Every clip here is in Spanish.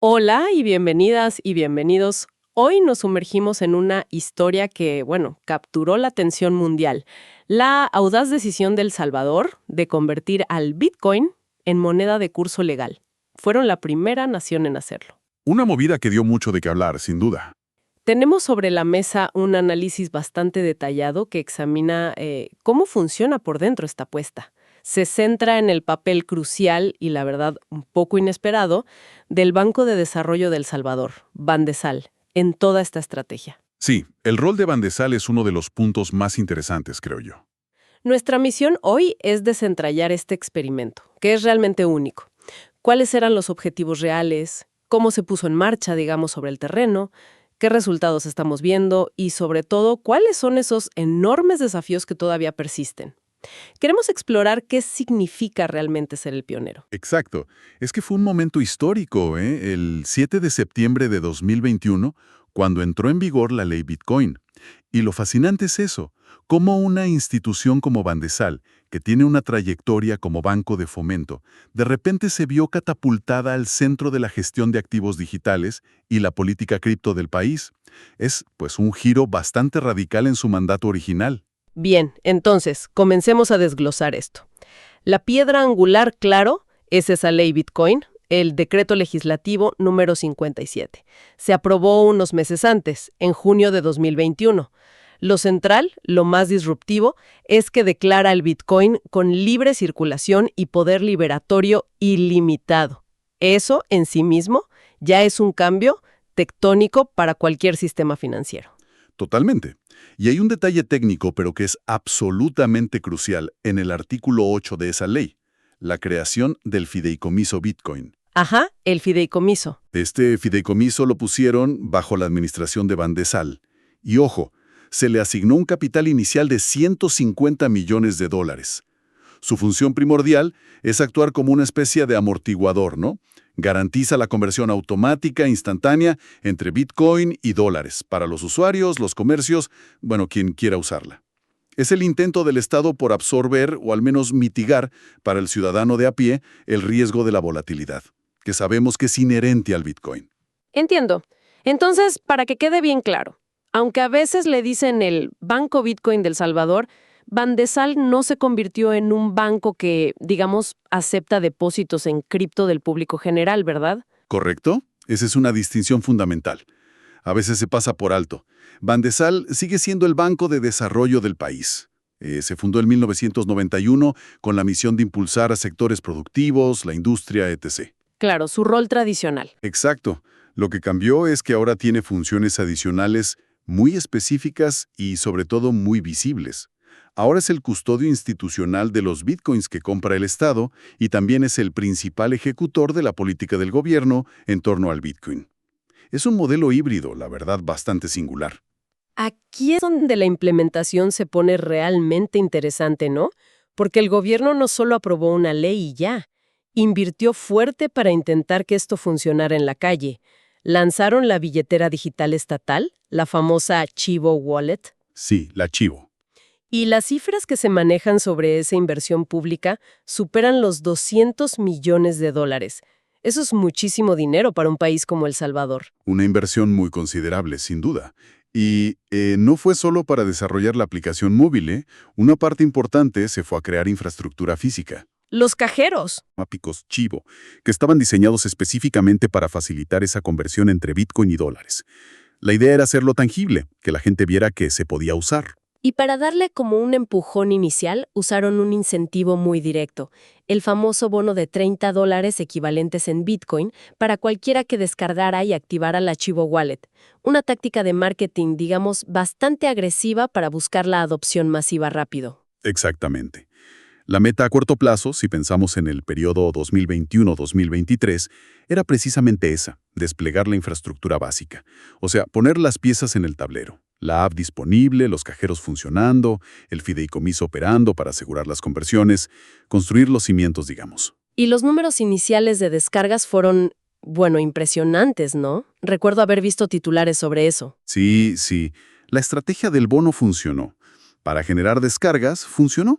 Hola y bienvenidas y bienvenidos. Hoy nos sumergimos en una historia que, bueno, capturó la atención mundial. La audaz decisión de El Salvador de convertir al Bitcoin en moneda de curso legal. Fueron la primera nación en hacerlo. Una movida que dio mucho de qué hablar, sin duda. Tenemos sobre la mesa un análisis bastante detallado que examina cómo funciona por dentro esta apuesta. Se centra en el papel crucial y, la verdad, un poco inesperado, del Banco de Desarrollo de El Salvador, Bandesal, en toda esta estrategia. Sí, el rol de Bandesal es uno de los puntos más interesantes, creo yo. Nuestra misión hoy es desentrañar este experimento, que es realmente único. ¿Cuáles eran los objetivos reales? ¿Cómo se puso en marcha, digamos, sobre el terreno? ¿Qué resultados estamos viendo? Y, sobre todo, ¿cuáles son esos enormes desafíos que todavía persisten? Queremos explorar qué significa realmente ser el pionero. Exacto. Es que fue un momento histórico, ¿eh? El 7 de septiembre de 2021, cuando entró en vigor la ley Bitcoin. Y lo fascinante es eso, cómo una institución como Bandesal, que tiene una trayectoria como banco de fomento, de repente se vio catapultada al centro de la gestión de activos digitales y la política cripto del país. Es, pues, un giro bastante radical en su mandato original. Bien, entonces, comencemos a desglosar esto. La piedra angular, claro, es esa ley Bitcoin, el decreto legislativo número 57. Se aprobó unos meses antes, en junio de 2021. Lo central, lo más disruptivo, es que declara el Bitcoin con libre circulación y poder liberatorio ilimitado. Eso, en sí mismo, ya es un cambio tectónico para cualquier sistema financiero. Totalmente. Y hay un detalle técnico, pero que es absolutamente crucial en el artículo 8 de esa ley, la creación del fideicomiso Bitcoin. Ajá, el fideicomiso. Este fideicomiso lo pusieron bajo la administración de Bandesal. Y ojo, se le asignó un capital inicial de $150 millones. Su función primordial es actuar como una especie de amortiguador, ¿no? Garantiza la conversión automática e instantánea entre Bitcoin y dólares para los usuarios, los comercios, bueno, quien quiera usarla. Es el intento del Estado por absorber o al menos mitigar para el ciudadano de a pie el riesgo de la volatilidad, que sabemos que es inherente al Bitcoin. Entiendo. Entonces, para que quede bien claro, aunque a veces le dicen el Banco Bitcoin del Salvador, Bandesal no se convirtió en un banco que, digamos, acepta depósitos en cripto del público general, ¿verdad? ¿Correcto? Esa es una distinción fundamental. A veces se pasa por alto. Bandesal sigue siendo el banco de desarrollo del país. Se fundó en 1991 con la misión de impulsar a sectores productivos, la industria, etc. Claro, su rol tradicional. Exacto. Lo que cambió es que ahora tiene funciones adicionales muy específicas y sobre todo muy visibles. Ahora es el custodio institucional de los bitcoins que compra el Estado y también es el principal ejecutor de la política del gobierno en torno al bitcoin. Es un modelo híbrido, la verdad, bastante singular. Aquí es donde la implementación se pone realmente interesante, ¿no? Porque el gobierno no solo aprobó una ley y ya, invirtió fuerte para intentar que esto funcionara en la calle. Lanzaron la billetera digital estatal, la famosa Chivo Wallet, Sí, la chivo. y las cifras que se manejan sobre esa inversión pública superan los $200 millones. Eso es muchísimo dinero para un país como El Salvador. Una inversión muy considerable, sin duda. Y no fue solo para desarrollar la aplicación móvil, ¿eh? Una parte importante se fue a crear infraestructura física. Los cajeros. Mápicos Chivo, que estaban diseñados específicamente para facilitar esa conversión entre Bitcoin y dólares. La idea era hacerlo tangible, que la gente viera que se podía usar. Y para darle como un empujón inicial, usaron un incentivo muy directo, el famoso bono de $30 equivalentes en Bitcoin para cualquiera que descargara y activara la Chivo Wallet. Una táctica de marketing, digamos, bastante agresiva para buscar la adopción masiva rápido. Exactamente. La meta a corto plazo, si pensamos en el periodo 2021-2023, era precisamente esa, desplegar la infraestructura básica. O sea, poner las piezas en el tablero. La app disponible, los cajeros funcionando, el fideicomiso operando para asegurar las conversiones, construir los cimientos, digamos. Y los números iniciales de descargas fueron, bueno, impresionantes, ¿no? Recuerdo haber visto titulares sobre eso. Sí, sí. La estrategia del bono funcionó. Para generar descargas, funcionó.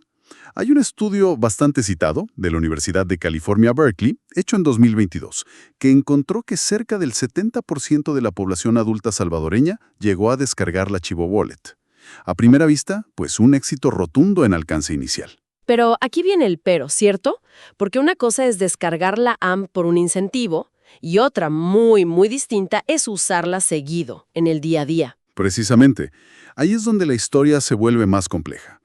Hay un estudio bastante citado de la Universidad de California, Berkeley, hecho en 2022, que encontró que cerca del 70% de la población adulta salvadoreña llegó a descargar la Chivo Wallet. A primera vista, pues un éxito rotundo en alcance inicial. Pero aquí viene el pero, ¿cierto? Porque una cosa es descargar la AMP por un incentivo y otra muy, muy distinta es usarla seguido, en el día a día. Precisamente, ahí es donde la historia se vuelve más compleja.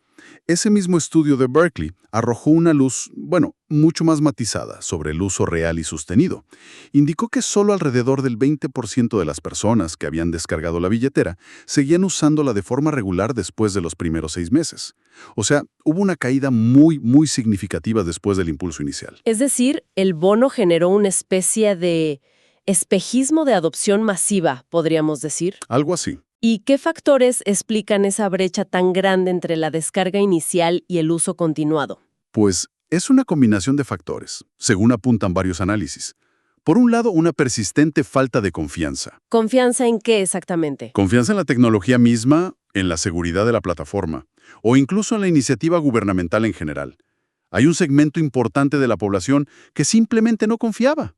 Ese mismo estudio de Berkeley arrojó una luz, mucho más matizada sobre el uso real y sostenido. Indicó que solo alrededor del 20% de las personas que habían descargado la billetera seguían usándola de forma regular después de los primeros 6 meses. O sea, hubo una caída muy, muy significativa después del impulso inicial. Es decir, el bono generó una especie de espejismo de adopción masiva, podríamos decir. Algo así. ¿Y qué factores explican esa brecha tan grande entre la descarga inicial y el uso continuado? Pues es una combinación de factores, según apuntan varios análisis. Por un lado, una persistente falta de confianza. ¿Confianza en qué exactamente? Confianza en la tecnología misma, en la seguridad de la plataforma, o incluso en la iniciativa gubernamental en general. Hay un segmento importante de la población que simplemente no confiaba.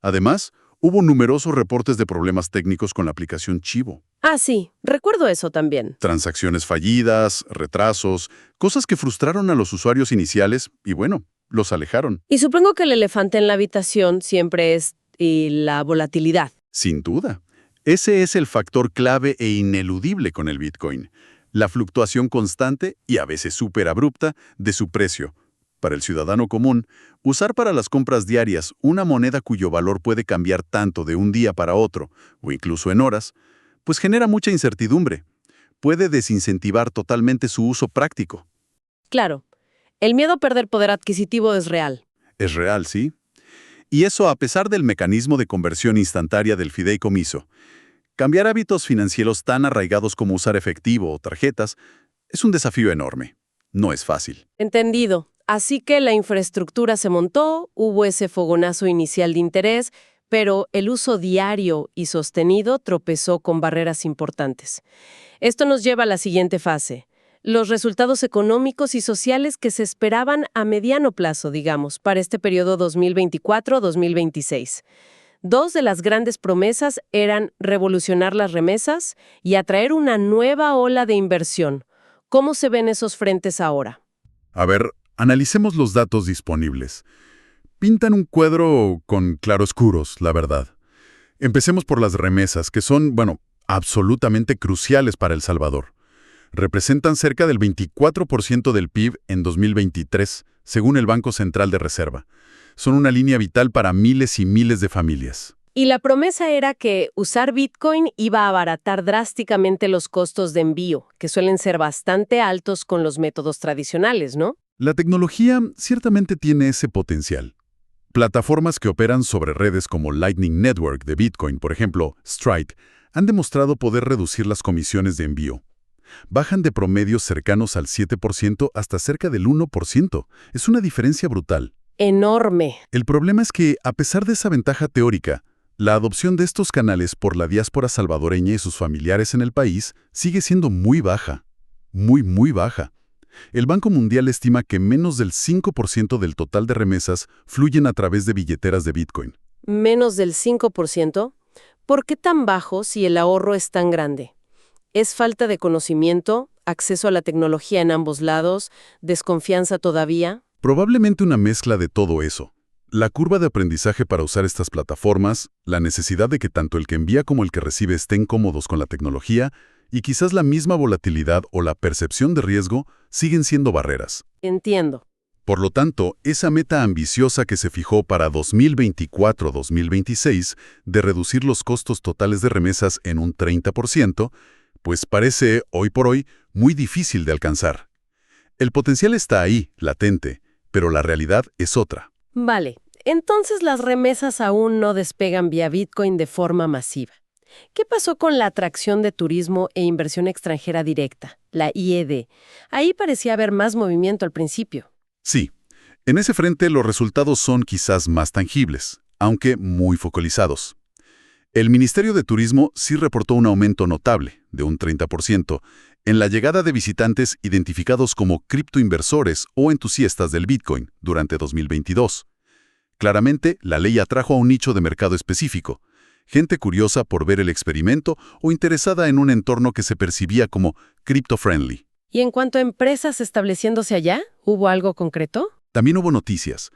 Además, hubo numerosos reportes de problemas técnicos con la aplicación Chivo. Ah, sí, recuerdo eso también. Transacciones fallidas, retrasos, cosas que frustraron a los usuarios iniciales y los alejaron. Y supongo que el elefante en la habitación siempre es la volatilidad. Sin duda. Ese es el factor clave e ineludible con el Bitcoin. La fluctuación constante y a veces súper abrupta de su precio. Para el ciudadano común, usar para las compras diarias una moneda cuyo valor puede cambiar tanto de un día para otro, o incluso en horas, pues genera mucha incertidumbre. Puede desincentivar totalmente su uso práctico. Claro, el miedo a perder poder adquisitivo es real. Es real, ¿sí? Y eso a pesar del mecanismo de conversión instantánea del fideicomiso. Cambiar hábitos financieros tan arraigados como usar efectivo o tarjetas es un desafío enorme. No es fácil. Entendido. Así que la infraestructura se montó, hubo ese fogonazo inicial de interés, pero el uso diario y sostenido tropezó con barreras importantes. Esto nos lleva a la siguiente fase. Los resultados económicos y sociales que se esperaban a mediano plazo, digamos, para este periodo 2024-2026. Dos de las grandes promesas eran revolucionar las remesas y atraer una nueva ola de inversión. ¿Cómo se ven esos frentes ahora? A ver, analicemos los datos disponibles. Pintan un cuadro con claroscuros, la verdad. Empecemos por las remesas, que son, absolutamente cruciales para El Salvador. Representan cerca del 24% del PIB en 2023, según el Banco Central de Reserva. Son una línea vital para miles y miles de familias. Y la promesa era que usar Bitcoin iba a abaratar drásticamente los costos de envío, que suelen ser bastante altos con los métodos tradicionales, ¿no? La tecnología ciertamente tiene ese potencial. Plataformas que operan sobre redes como Lightning Network de Bitcoin, por ejemplo, Strike, han demostrado poder reducir las comisiones de envío. Bajan de promedios cercanos al 7% hasta cerca del 1%. Es una diferencia brutal. Enorme. El problema es que, a pesar de esa ventaja teórica, la adopción de estos canales por la diáspora salvadoreña y sus familiares en el país sigue siendo muy baja. Muy, muy baja. El Banco Mundial estima que menos del 5% del total de remesas fluyen a través de billeteras de Bitcoin. ¿Menos del 5%? ¿Por qué tan bajo si el ahorro es tan grande? ¿Es falta de conocimiento, acceso a la tecnología en ambos lados, desconfianza todavía? Probablemente una mezcla de todo eso. La curva de aprendizaje para usar estas plataformas, la necesidad de que tanto el que envía como el que recibe estén cómodos con la tecnología, y quizás la misma volatilidad o la percepción de riesgo siguen siendo barreras. Entiendo. Por lo tanto, esa meta ambiciosa que se fijó para 2024-2026 de reducir los costos totales de remesas en un 30%, pues parece, hoy por hoy, muy difícil de alcanzar. El potencial está ahí, latente, pero la realidad es otra. Vale, entonces las remesas aún no despegan vía Bitcoin de forma masiva. ¿Qué pasó con la atracción de turismo e inversión extranjera directa, la IED? Ahí parecía haber más movimiento al principio. Sí, en ese frente los resultados son quizás más tangibles, aunque muy focalizados. El Ministerio de Turismo sí reportó un aumento notable, de un 30%, en la llegada de visitantes identificados como criptoinversores o entusiastas del Bitcoin durante 2022. Claramente, la ley atrajo a un nicho de mercado específico, gente curiosa por ver el experimento o interesada en un entorno que se percibía como crypto-friendly. ¿Y en cuanto a empresas estableciéndose allá, hubo algo concreto? También hubo noticias.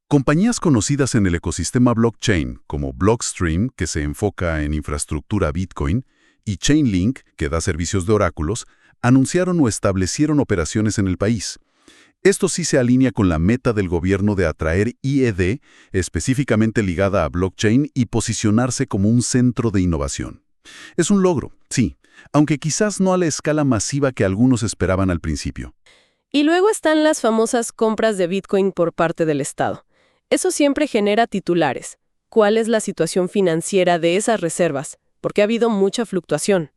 Compañías conocidas en el ecosistema blockchain, como Blockstream, que se enfoca en infraestructura Bitcoin, y Chainlink, que da servicios de oráculos, anunciaron o establecieron operaciones en el país. Esto sí se alinea con la meta del gobierno de atraer I+D, específicamente ligada a blockchain, y posicionarse como un centro de innovación. Es un logro, sí, aunque quizás no a la escala masiva que algunos esperaban al principio. Y luego están las famosas compras de Bitcoin por parte del Estado. Eso siempre genera titulares. ¿Cuál es la situación financiera de esas reservas? Porque ha habido mucha fluctuación.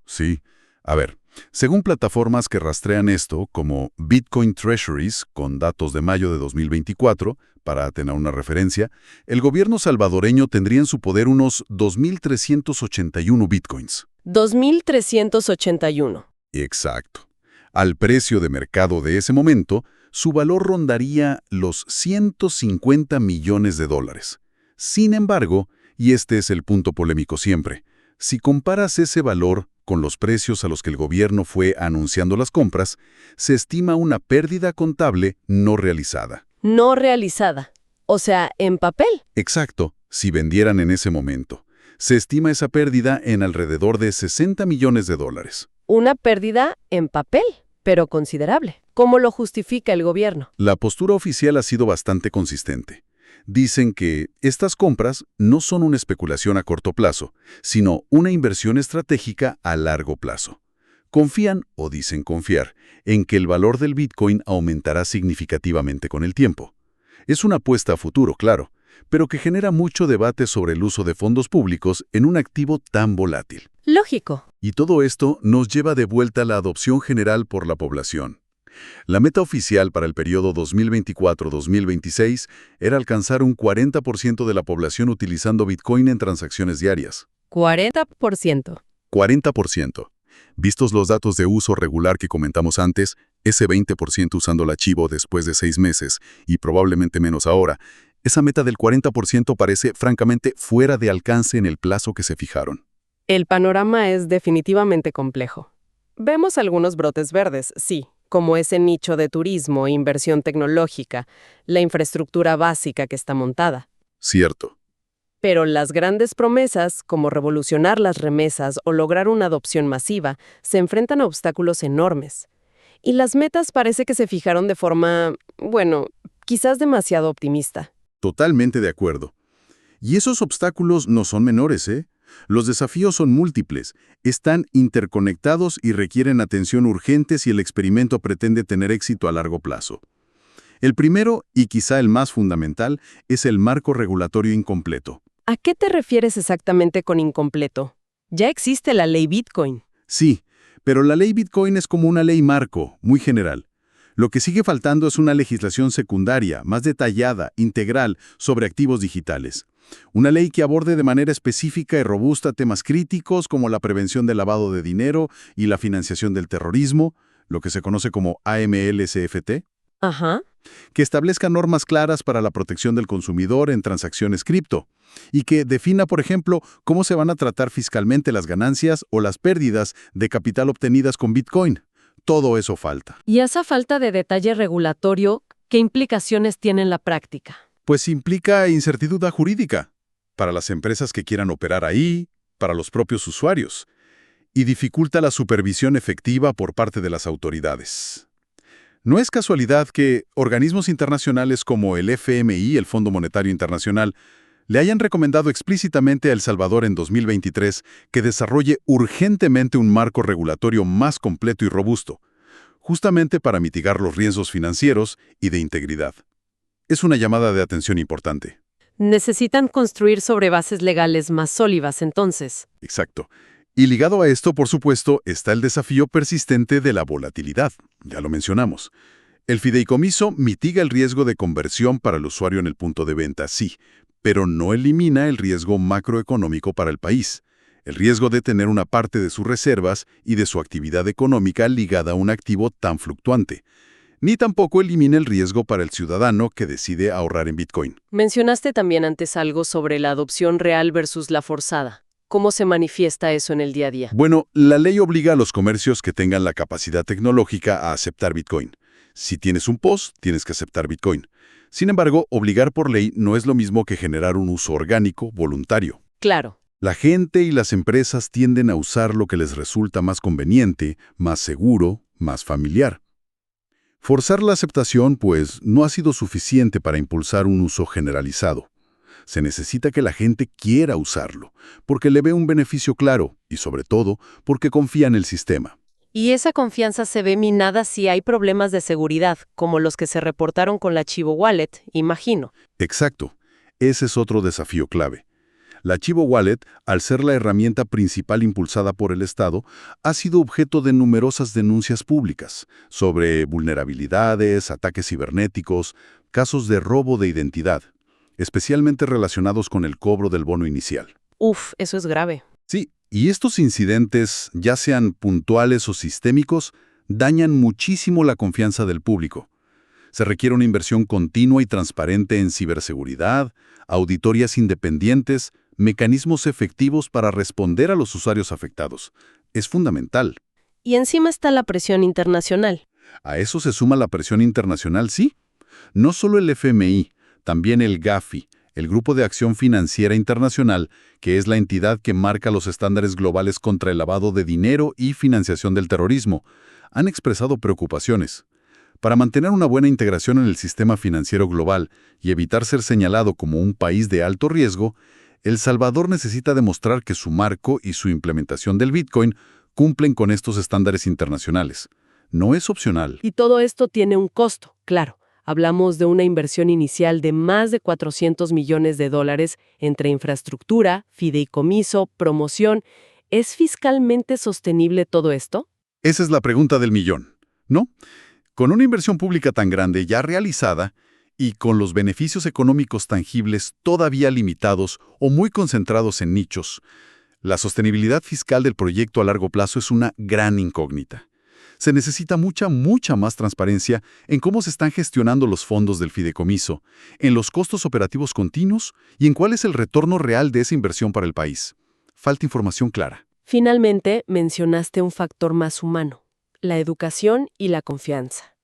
Sí. A ver, según plataformas que rastrean esto, como Bitcoin Treasuries, con datos de mayo de 2024, para tener una referencia, el gobierno salvadoreño tendría en su poder unos 2.381 Bitcoins. 2.381. Exacto. Al precio de mercado de ese momento, su valor rondaría los 150 millones de dólares. Sin embargo, y este es el punto polémico siempre, si comparas ese valor con los precios a los que el gobierno fue anunciando las compras, se estima una pérdida contable no realizada. No realizada. O sea, en papel. Exacto, si vendieran en ese momento. Se estima esa pérdida en alrededor de 60 millones de dólares. Una pérdida en papel, pero considerable. ¿Cómo lo justifica el gobierno? La postura oficial ha sido bastante consistente. Dicen que estas compras no son una especulación a corto plazo, sino una inversión estratégica a largo plazo. Confían, o dicen confiar, en que el valor del Bitcoin aumentará significativamente con el tiempo. Es una apuesta a futuro, claro, pero que genera mucho debate sobre el uso de fondos públicos en un activo tan volátil. Lógico. Y todo esto nos lleva de vuelta a la adopción general por la población. La meta oficial para el periodo 2024-2026 era alcanzar un 40% de la población utilizando Bitcoin en transacciones diarias. 40%. 40%. Vistos los datos de uso regular que comentamos antes, ese 20% usando el archivo después de 6 meses, y probablemente menos ahora, esa meta del 40% parece francamente fuera de alcance en el plazo que se fijaron. El panorama es definitivamente complejo. Vemos algunos brotes verdes, sí, como ese nicho de turismo, inversión tecnológica, la infraestructura básica que está montada. Cierto. Pero las grandes promesas, como revolucionar las remesas o lograr una adopción masiva, se enfrentan a obstáculos enormes. Y las metas parece que se fijaron de forma, bueno, quizás demasiado optimista. Totalmente de acuerdo. Y esos obstáculos no son menores, ¿eh? Los desafíos son múltiples, están interconectados y requieren atención urgente si el experimento pretende tener éxito a largo plazo. El primero, y quizá el más fundamental, es el marco regulatorio incompleto. ¿A qué te refieres exactamente con incompleto? Ya existe la ley Bitcoin. Sí, pero la ley Bitcoin es como una ley marco, muy general. Lo que sigue faltando es una legislación secundaria, más detallada, integral, sobre activos digitales. Una ley que aborde de manera específica y robusta temas críticos como la prevención del lavado de dinero y la financiación del terrorismo, lo que se conoce como AML-CFT. Ajá. Que establezca normas claras para la protección del consumidor en transacciones cripto y que defina, por ejemplo, cómo se van a tratar fiscalmente las ganancias o las pérdidas de capital obtenidas con Bitcoin. Todo eso falta. ¿Y esa falta de detalle regulatorio, qué implicaciones tiene en la práctica? Pues implica incertidumbre jurídica para las empresas que quieran operar ahí, para los propios usuarios, y dificulta la supervisión efectiva por parte de las autoridades. No es casualidad que organismos internacionales como el FMI, el Fondo Monetario Internacional, le hayan recomendado explícitamente a El Salvador en 2023 que desarrolle urgentemente un marco regulatorio más completo y robusto, justamente para mitigar los riesgos financieros y de integridad. Es una llamada de atención importante. Necesitan construir sobre bases legales más sólidas, entonces. Exacto. Y ligado a esto, por supuesto, está el desafío persistente de la volatilidad. Ya lo mencionamos. El fideicomiso mitiga el riesgo de conversión para el usuario en el punto de venta, sí, pero no elimina el riesgo macroeconómico para el país. el riesgo de tener una parte de sus reservas y de su actividad económica ligada a un activo tan fluctuante. Ni tampoco elimina el riesgo para el ciudadano que decide ahorrar en Bitcoin. Mencionaste también antes algo sobre la adopción real versus la forzada. ¿Cómo se manifiesta eso en el día a día? Bueno, la ley obliga a los comercios que tengan la capacidad tecnológica a aceptar Bitcoin. Si tienes un POS, tienes que aceptar Bitcoin. Sin embargo, obligar por ley no es lo mismo que generar un uso orgánico, voluntario. Claro. La gente y las empresas tienden a usar lo que les resulta más conveniente, más seguro, más familiar. Forzar la aceptación, pues, no ha sido suficiente para impulsar un uso generalizado. Se necesita que la gente quiera usarlo, porque le ve un beneficio claro y, sobre todo, porque confía en el sistema. Y esa confianza se ve minada si hay problemas de seguridad, como los que se reportaron con la Chivo Wallet, imagino. Exacto. Ese es otro desafío clave. La Chivo Wallet, al ser la herramienta principal impulsada por el Estado, ha sido objeto de numerosas denuncias públicas sobre vulnerabilidades, ataques cibernéticos, casos de robo de identidad, especialmente relacionados con el cobro del bono inicial. Uf, eso es grave. Sí, y estos incidentes, ya sean puntuales o sistémicos, dañan muchísimo la confianza del público. Se requiere una inversión continua y transparente en ciberseguridad, auditorías independientes, mecanismos efectivos para responder a los usuarios afectados. Es fundamental. Y encima está la presión internacional. A eso se suma la presión internacional, sí. No solo el FMI, también el GAFI, el Grupo de Acción Financiera Internacional, que es la entidad que marca los estándares globales contra el lavado de dinero y financiación del terrorismo, han expresado preocupaciones. Para mantener una buena integración en el sistema financiero global y evitar ser señalado como un país de alto riesgo, El Salvador necesita demostrar que su marco y su implementación del Bitcoin cumplen con estos estándares internacionales. No es opcional. Y todo esto tiene un costo, claro. Hablamos de una inversión inicial de más de $400 millones entre infraestructura, fideicomiso, promoción. ¿Es fiscalmente sostenible todo esto? Esa es la pregunta del millón, ¿no? Con una inversión pública tan grande ya realizada y con los beneficios económicos tangibles todavía limitados o muy concentrados en nichos, la sostenibilidad fiscal del proyecto a largo plazo es una gran incógnita. Se necesita mucha más transparencia en cómo se están gestionando los fondos del fideicomiso, en los costos operativos continuos y en cuál es el retorno real de esa inversión para el país. Falta información clara. Finalmente, mencionaste un factor más humano, la educación y la confianza,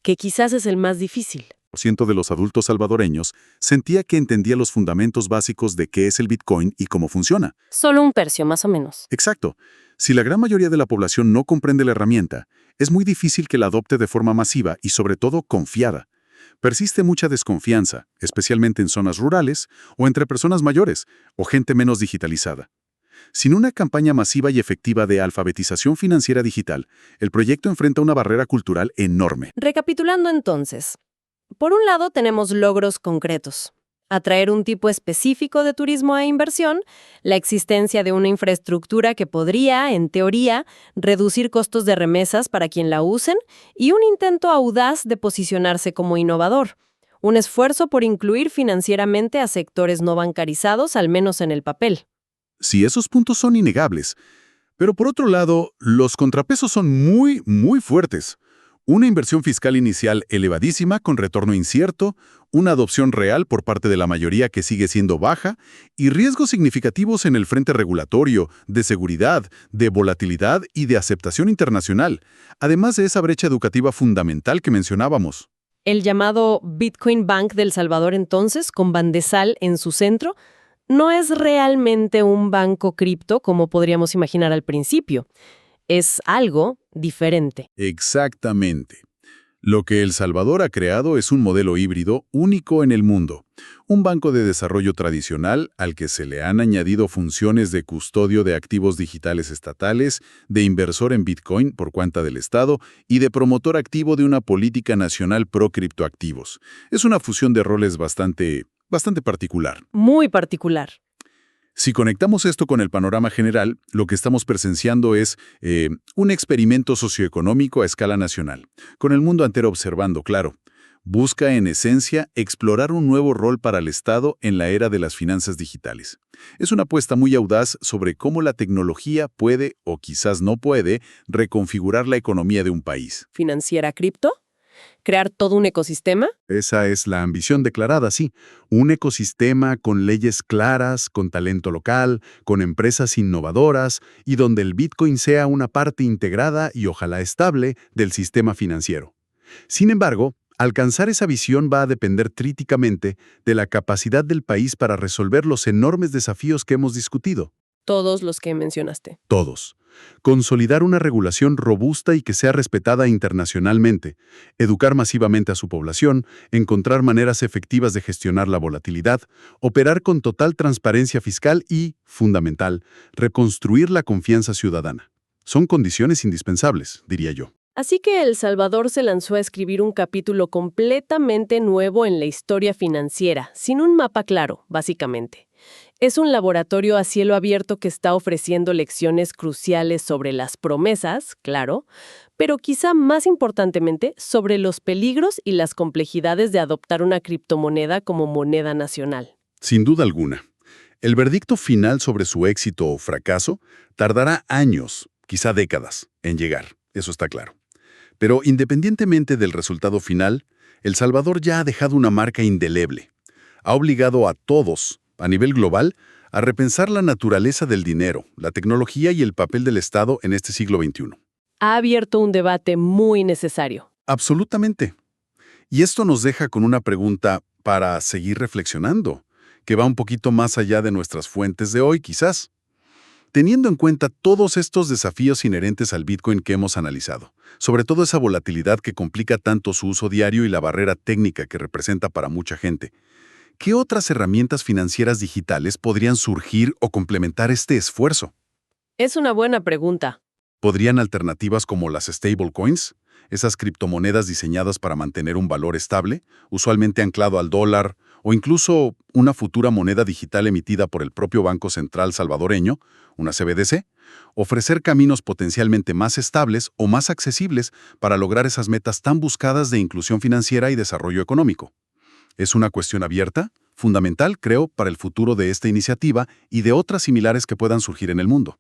que quizás es el más difícil. De los adultos salvadoreños sentía que entendía los fundamentos básicos de qué es el Bitcoin y cómo funciona. Solo un tercio, más o menos. Exacto. Si la gran mayoría de la población no comprende la herramienta, es muy difícil que la adopte de forma masiva y, sobre todo, confiada. Persiste mucha desconfianza, especialmente en zonas rurales o entre personas mayores o gente menos digitalizada. Sin una campaña masiva y efectiva de alfabetización financiera digital, el proyecto enfrenta una barrera cultural enorme. Recapitulando entonces, por un lado tenemos logros concretos. Atraer un tipo específico de turismo e inversión, la existencia de una infraestructura que podría, en teoría, reducir costos de remesas para quien la usen y un intento audaz de posicionarse como innovador. Un esfuerzo por incluir financieramente a sectores no bancarizados, al menos en el papel. Sí, esos puntos son innegables. Pero por otro lado, los contrapesos son muy fuertes. Una inversión fiscal inicial elevadísima con retorno incierto, una adopción real por parte de la mayoría que sigue siendo baja y riesgos significativos en el frente regulatorio, de seguridad, de volatilidad y de aceptación internacional, además de esa brecha educativa fundamental que mencionábamos. El llamado Bitcoin Bank del Salvador entonces, con Bandesal en su centro, no es realmente un banco cripto como podríamos imaginar al principio. Es algo diferente. Exactamente. Lo que El Salvador ha creado es un modelo híbrido único en el mundo. Un banco de desarrollo tradicional al que se le han añadido funciones de custodio de activos digitales estatales, de inversor en Bitcoin por cuenta del Estado y de promotor activo de una política nacional pro criptoactivos. Es una fusión de roles bastante particular. Muy particular. Si conectamos esto con el panorama general, lo que estamos presenciando es un experimento socioeconómico a escala nacional, con el mundo entero observando, claro. Busca, en esencia, explorar un nuevo rol para el Estado en la era de las finanzas digitales. Es una apuesta muy audaz sobre cómo la tecnología puede, o quizás no puede, reconfigurar la economía de un país. ¿Financiera cripto? ¿Crear todo un ecosistema? Esa es la ambición declarada, sí. Un ecosistema con leyes claras, con talento local, con empresas innovadoras y donde el Bitcoin sea una parte integrada y ojalá estable del sistema financiero. Sin embargo, alcanzar esa visión va a depender críticamente de la capacidad del país para resolver los enormes desafíos que hemos discutido. Todos los que mencionaste. Todos. Consolidar una regulación robusta y que sea respetada internacionalmente, educar masivamente a su población, encontrar maneras efectivas de gestionar la volatilidad, operar con total transparencia fiscal y, fundamental, reconstruir la confianza ciudadana. Son condiciones indispensables, diría yo. Así que El Salvador se lanzó a escribir un capítulo completamente nuevo en la historia financiera, sin un mapa claro, básicamente. Es un laboratorio a cielo abierto que está ofreciendo lecciones cruciales sobre las promesas, claro, pero quizá más importantemente sobre los peligros y las complejidades de adoptar una criptomoneda como moneda nacional. Sin duda alguna. El veredicto final sobre su éxito o fracaso tardará años, quizá décadas, en llegar, eso está claro. Pero independientemente del resultado final, El Salvador ya ha dejado una marca indeleble. Ha obligado a todos, a nivel global, a repensar la naturaleza del dinero, la tecnología y el papel del Estado en este siglo XXI. Ha abierto un debate muy necesario. Absolutamente. Y esto nos deja con una pregunta para seguir reflexionando, que va un poquito más allá de nuestras fuentes de hoy, quizás. Teniendo en cuenta todos estos desafíos inherentes al Bitcoin que hemos analizado, sobre todo esa volatilidad que complica tanto su uso diario y la barrera técnica que representa para mucha gente, ¿qué otras herramientas financieras digitales podrían surgir o complementar este esfuerzo? Es una buena pregunta. ¿Podrían alternativas como las stablecoins, esas criptomonedas diseñadas para mantener un valor estable, usualmente anclado al dólar, o incluso una futura moneda digital emitida por el propio Banco Central salvadoreño, una CBDC, ofrecer caminos potencialmente más estables o más accesibles para lograr esas metas tan buscadas de inclusión financiera y desarrollo económico? Es una cuestión abierta, fundamental, creo, para el futuro de esta iniciativa y de otras similares que puedan surgir en el mundo.